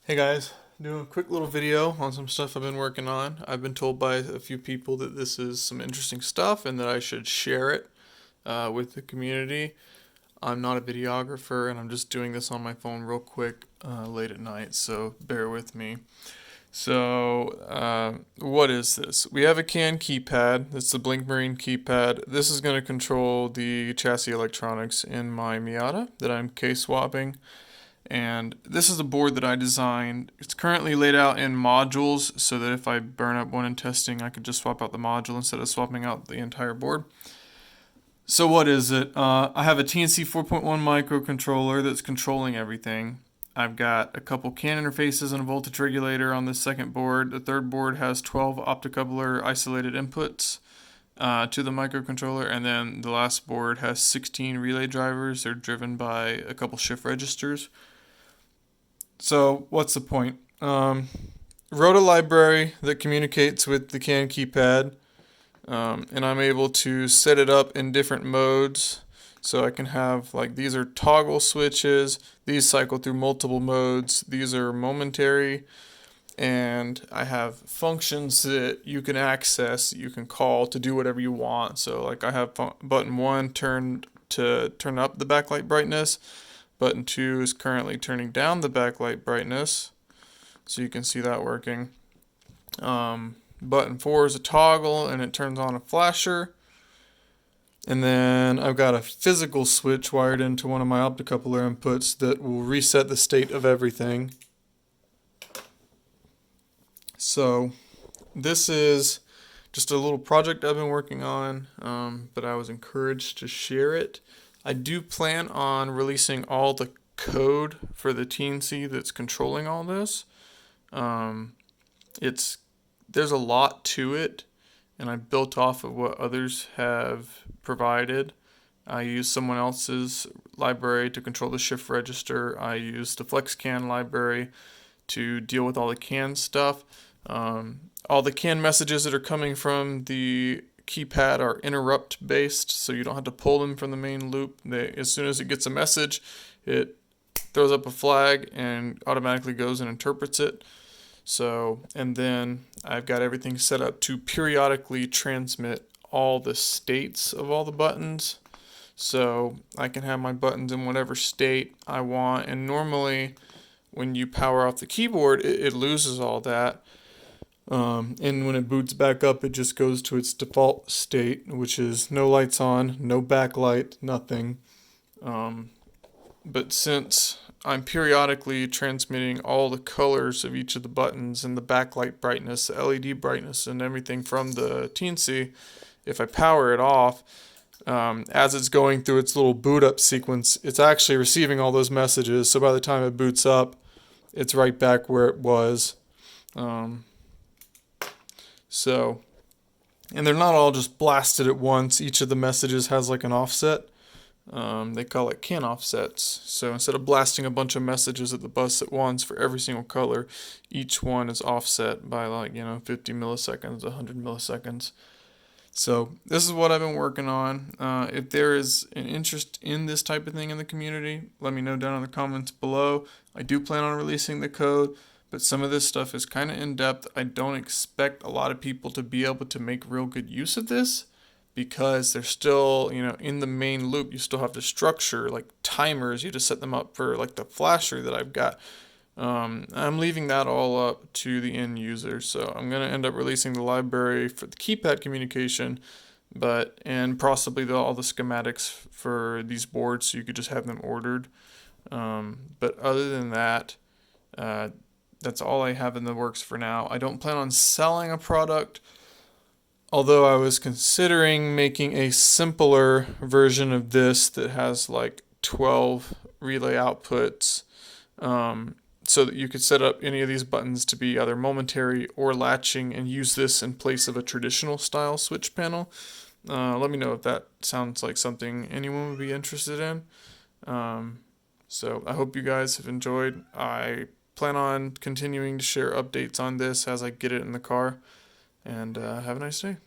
Hey guys, doing a quick little video on some stuff I've been working on. I've been told by a few people that this is some interesting stuff and that I should share it with the community. I'm not a videographer and I'm just doing this on my phone real quick late at night, so bear with me. So, what is this? We have a CAN keypad. It's the Blink Marine keypad. This is going to control the chassis electronics in my Miata that I'm K-swapping. And this is a board that I designed. It's currently laid out in modules so that if I burn up one in testing, I could just swap out the module instead of swapping out the entire board. So what is it? I have a Teensy 4.1 microcontroller that's controlling everything. I've got a couple CAN interfaces and a voltage regulator on the second board. The third board has 12 optocoupler isolated inputs to the microcontroller, and then the last board has 16 relay drivers. They're driven by a couple shift registers. So what's the point? Wrote a library that communicates with the CAN keypad, and I'm able to set it up in different modes. So I can have, like, these are toggle switches, these cycle through multiple modes, these are momentary, and I have functions that you can access, you can call to do whatever you want. So like I have button 1 turned to turn up the backlight brightness. Button 2 is currently turning down the backlight brightness, so you can see that working. Button 4 is a toggle and it turns on a flasher. And then I've got a physical switch wired into one of my optocoupler inputs that will reset the state of everything. So this is just a little project I've been working on, but I was encouraged to share it. I do plan on releasing all the code for the Teensy that's controlling all this. There's a lot to it, and I built off of what others have provided. I used someone else's library to control the shift register. I used the FlexCAN library to deal with all the CAN stuff. All the CAN messages that are coming from the keypad are interrupt based, so you don't have to pull them from the main loop. As soon as it gets a message, it throws up a flag and automatically goes and interprets it. So, and then I've got everything set up to periodically transmit all the states of all the buttons. So I can have my buttons in whatever state I want, and normally when you power off the keyboard, it loses all that. And when it boots back up, it just goes to its default state, which is no lights on, no backlight, nothing. But since I'm periodically transmitting all the colors of each of the buttons and the backlight brightness, the LED brightness, and everything from the Teensy, if I power it off, as it's going through its little boot up sequence, it's actually receiving all those messages. So by the time it boots up, it's right back where it was. And they're not all just blasted at once. Each of the messages has like an offset. They call it CAN offsets. So instead of blasting a bunch of messages at the bus at once for every single color, each one is offset by 50 milliseconds, 100 milliseconds. So this is what I've been working on. If there is an interest in this type of thing in the community, let me know down in the comments below. I do plan on releasing the code, but some of this stuff is kind of in-depth. I don't expect a lot of people to be able to make real good use of this because they're still, in the main loop. You still have to structure like timers. You just set them up for like the flasher that I've got. I'm leaving that all up to the end user, so I'm going to end up releasing the library for the keypad communication, and possibly all the schematics for these boards so you could just have them ordered. But other than that, that's all I have in the works for now. I don't plan on selling a product, although I was considering making a simpler version of this that has like 12 relay outputs, so that you could set up any of these buttons to be either momentary or latching and use this in place of a traditional style switch panel. Let me know if that sounds like something anyone would be interested in. So I hope you guys have enjoyed. I plan on continuing to share updates on this as I get it in the car. And have a nice day.